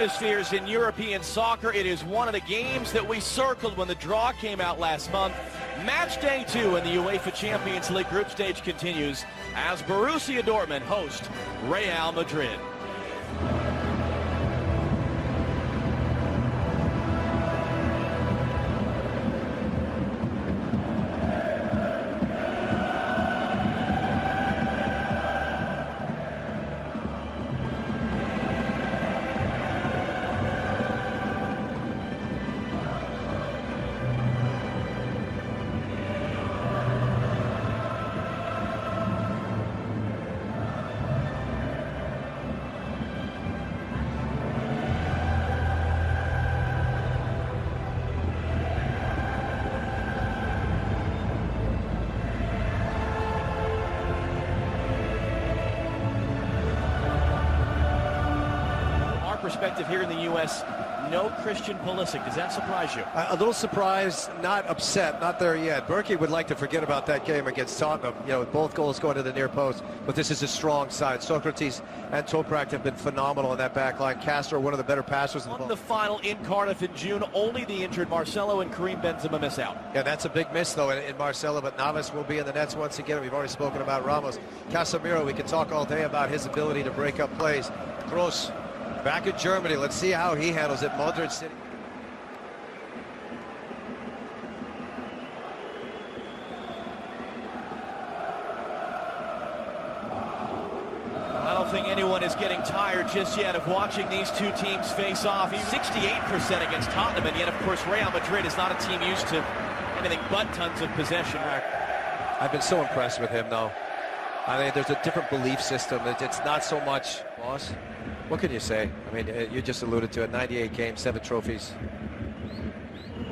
atmospheres in European soccer. It is one of the games that we circled when the draw came out last month. Match day 2 in the UEFA Champions League group stage continues as Borussia Dortmund host Real Madrid. Perspective here in the U.S., no Christian Pulisic. Does that surprise you? A little surprised, not upset, not there yet. Berkey would like to forget about that game against Tottenham, with both goals going to the near post, but this is a strong side. Socrates and Toprak have been phenomenal in that back line. Castro, one of the better passers in the ball. The final in Cardiff in June, only the injured Marcelo and Karim Benzema miss out. Yeah, that's a big miss, though, in Marcelo, but Navas will be in the nets once again. We've already spoken about Ramos. Casemiro, we can talk all day about his ability to break up plays. Kroos, back in Germany, let's see how he handles it. Madrid City. I don't think anyone is getting tired just yet of watching these two teams face off. 68% against Tottenham, and yet, of course, Real Madrid is not a team used to anything but tons of possession. I've been so impressed with him, though. I mean, there's a different belief system. It's not so much loss. What can you say? I mean, you just alluded to it. 98 games, 7 trophies.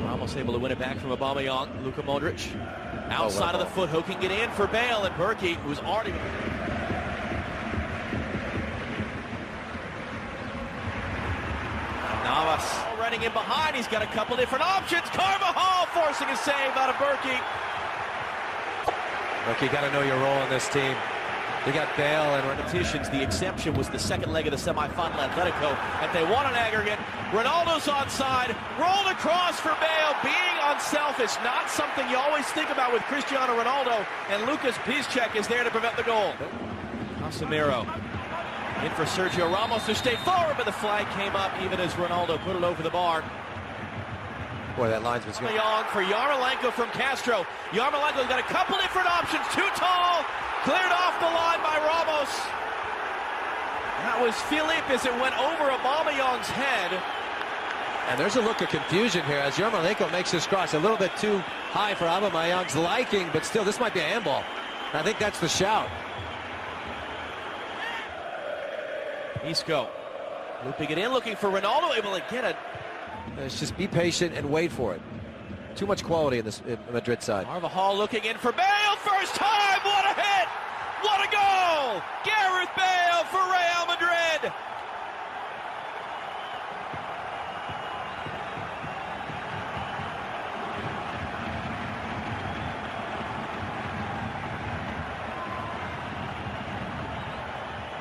Almost able to win it back from Aubameyang. Luka Modric outside of the foot, hooking it in for Bale, and Berkey, who's already... Navas running in behind. He's got a couple different options. Carvajal forcing a save out of Berkey. Look, you got to know your role in this team. You got Bale and repetitions. The exception was the second leg of the semifinal Atletico, and they won an aggregate. Ronaldo's onside, rolled across for Bale. Being unselfish, not something you always think about with Cristiano Ronaldo, and Lucas Piszczek is there to prevent the goal. Casemiro in for Sergio Ramos to stay forward, but the flag came up even as Ronaldo put it over the bar. Boy, that linesman's good. For Yarmolenko from Castro. Yarmolenko's got a couple different options. Too tall. Cleared off the line by Ramos. That was Philippe as it went over Aubameyang's head. And there's a look of confusion here as Yarmolenko makes his cross. A little bit too high for Aubameyang's liking, but still, this might be a handball. I think that's the shout. Isco looping it in, looking for Ronaldo, able to get it. Let's just be patient and wait for it. Too much quality in this Madrid side. Carvajal looking in for Bale, first time, what a hit! What a goal! Gareth Bale for Real Madrid!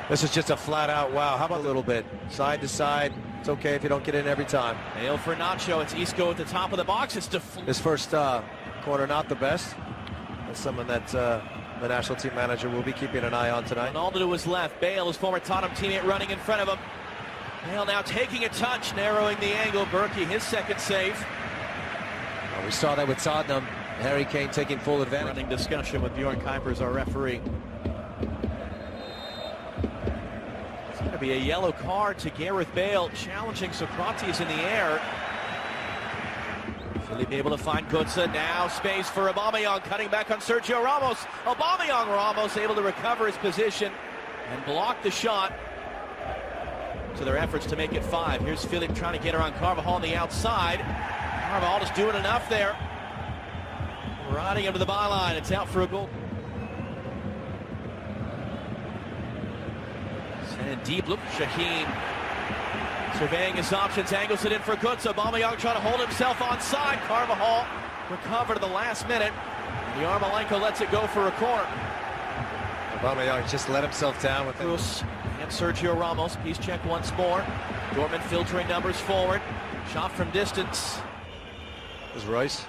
This is just a flat-out wow. How about a little bit? Side to side. It's okay if you don't get in every time. Bale for Nacho. It's Isco at the top of the box. It's his first corner, not the best. That's someone that the national team manager will be keeping an eye on tonight. Ronaldo to his left. Bale, his former Tottenham teammate, running in front of him. Bale now taking a touch, narrowing the angle. Berkey, his second save. Well, we saw that with Tottenham. Harry Kane taking full advantage. Running discussion with Bjorn Kuipers, our referee. It's going to be a yellow card to Gareth Bale, challenging Socrates in the air. Philippe able to find Götze. Now space for Aubameyang, cutting back on Sergio Ramos. Ramos able to recover his position and block the shot. To their efforts to make it 5. Here's Philippe trying to get around Carvajal on the outside. Carvajal just doing enough there. Riding him to the byline. It's out for a goal. Sent in deep. Look, Shaheen surveying his options, angles it in for Götze. Aubameyang trying to hold himself onside. Carvajal recovered at the last minute. Yarmolenko lets it go for a corner. Aubameyang just let himself down with Kroos And Sergio Ramos, piece check once more. Dortmund filtering numbers forward. Shot from distance. As Royce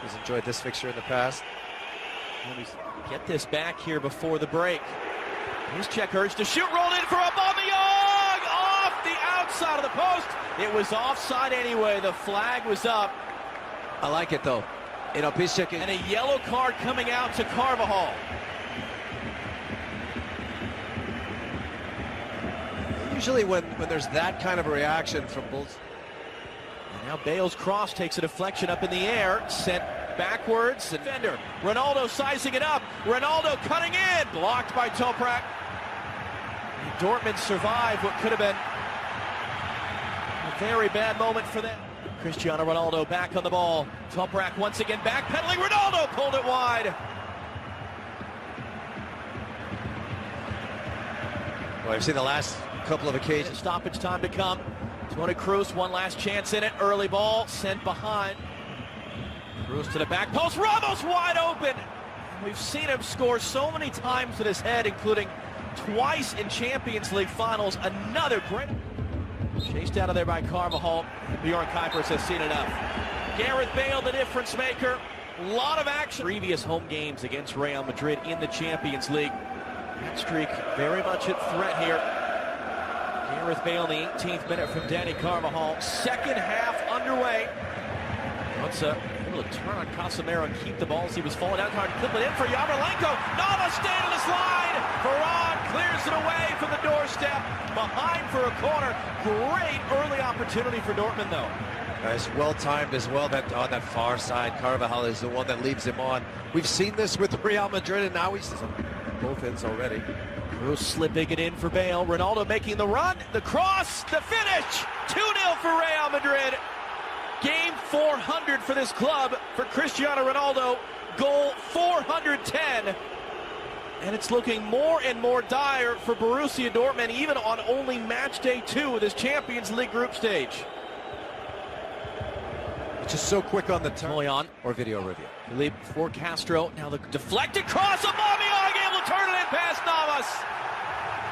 has enjoyed this fixture in the past. Get this back here before the break. Piece check urge to shoot, rolled in for Aubameyang! Off the outside of the post. It was offside anyway. The flag was up. I like it though. You know, piece check. And a yellow card coming out to Carvajal. Usually when there's that kind of a reaction from both. Now Bale's cross takes a deflection up in the air, sent backwards. Defender, Ronaldo sizing it up. Ronaldo cutting in, blocked by Toprak. Dortmund survived what could have been a very bad moment for them. Cristiano Ronaldo back on the ball. Toprak once again backpedaling. Ronaldo pulled it wide. Well, I've seen the last couple of occasions. Stoppage time to come. Toni Kroos, one last chance in it. Early ball sent behind. Kroos to the back post. Ramos wide open. We've seen him score so many times with his head, including twice in Champions League finals. Another great. Chased out of there by Carvajal. Bjorn Kuipers has seen enough. Gareth Bale, the difference maker. A lot of action. Previous home games against Real Madrid in the Champions League. That streak very much at threat here. Gareth Bale in the 18th minute from Danny Carvajal. Second half underway. What's able to turn on Casemiro and keep the ball as he was falling down. Clip it in for Yarmolenko. Navas stayed on his line. Varane clears it away from the doorstep. Behind for a corner. Great early opportunity for Dortmund, though. It's well timed as well. That on that far side, Carvajal is the one that leaves him on. We've seen this with Real Madrid, and now he's on both ends already. Kroos slipping it in for Bale. Ronaldo making the run. The cross. The finish. 2-0 for Real Madrid. Game 400 for this club for Cristiano Ronaldo. Goal 410. And it's looking more and more dire for Borussia Dortmund, even on only match day 2 of this Champions League group stage. It's just so quick on the turn. Moyan Or video review. Philippe for Castro. Now the deflected cross. Aubameyang able to turn it in past Navas.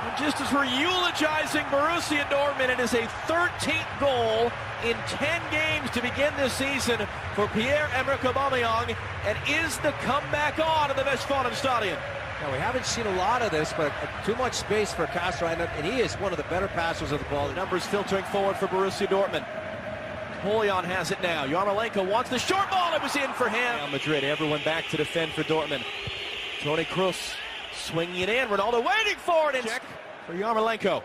And just as we're eulogizing Borussia Dortmund, it is a 13th goal in 10 games to begin this season for Pierre-Emerick Aubameyang, and is the comeback on in the Westfalenstadion. Now, we haven't seen a lot of this, but too much space for Castro, and he is one of the better passers of the ball. The numbers filtering forward for Borussia Dortmund. Moyan has it now. Yarmolenko wants the short ball. It was in for him. Real Madrid, everyone back to defend for Dortmund. Toni Kroos swinging it in. Ronaldo waiting for it. And check for Yarmolenko.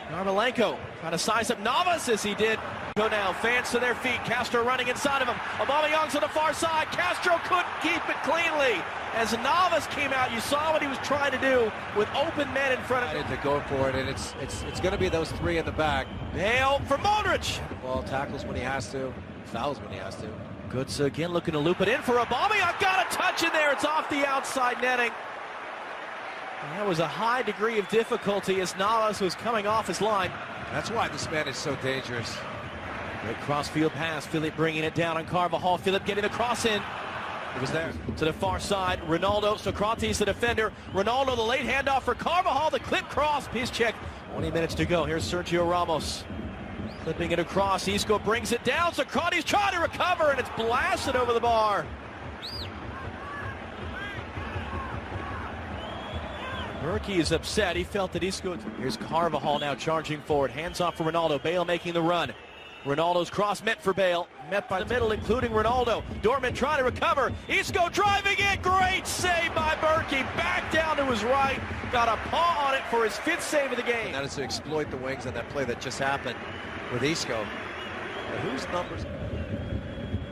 Yarmolenko trying to size up Navas as he did. Go now, fans to their feet. Castro running inside of him. Aubameyang's on the far side. Castro couldn't keep it cleanly. As Navas came out, you saw what he was trying to do with open men in front of him. To go for it, and it's going to be those three in the back. Bale for Modric. Ball tackles when he has to, fouls when he has to. Götze again looking to loop it in for Aubameyang. Got a touch in there. It's off the outside netting. And that was a high degree of difficulty as Navas was coming off his line. That's why this man is so dangerous. Great crossfield pass. Philippe bringing it down on Carvajal. Philippe getting the cross in. It was there. To the far side. Ronaldo. Socrates the defender. Ronaldo the late handoff for Carvajal. The clip cross. Piece check. 20 minutes to go. Here's Sergio Ramos. Flipping it across. Isco brings it down. Socrates trying to recover, and it's blasted over the bar. Berkey is upset. He felt that Isco. Here's Carvajal now charging forward. Hands off for Ronaldo. Bale making the run. Ronaldo's cross met for Bale. Met by the middle, including Ronaldo. Dortmund trying to recover. Isco driving it. Great save by Berkey. Back down to his right. Got a paw on it for his 5th save of the game. And that is to exploit the wings on that play that just happened with Isco. Now, whose numbers?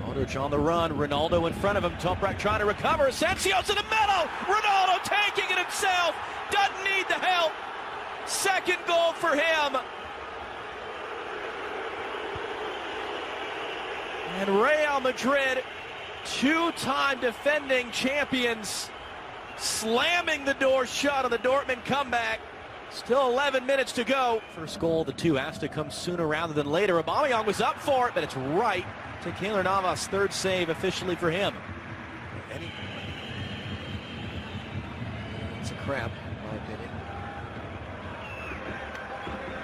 Modric on the run. Ronaldo in front of him. Toprak trying to recover. Asensio's in the middle. Ronaldo taking it himself. Doesn't need the help. Second goal for him. And Real Madrid, 2-time defending champions, slamming the door shut on the Dortmund comeback. Still 11 minutes to go. First goal of the 2 has to come sooner rather than later. Aubameyang was up for it, but it's right to Keylor Navas. 3rd save officially for him. It's a cramp, in my opinion.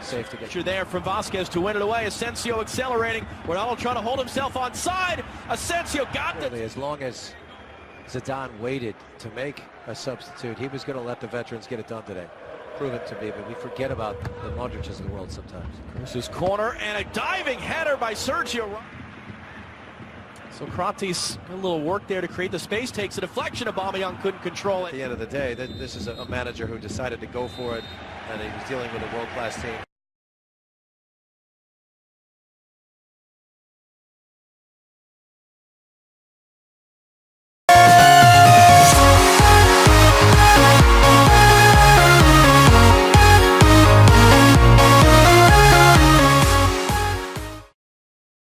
safe to get. You're there from Vasquez to win it away. Asensio accelerating. Ronaldo trying to hold himself onside. Asensio got it. As long as Zidane waited to make a substitute, he was going to let the veterans get it done today. Proven to be, but we forget about the Modric's of the world sometimes. This is corner and a diving header by Sergio. So Kratis got a little work there to create the space, takes a deflection. Aubameyang couldn't control it. At the end of the day, this is a manager who decided to go for it, and he was dealing with a world-class team.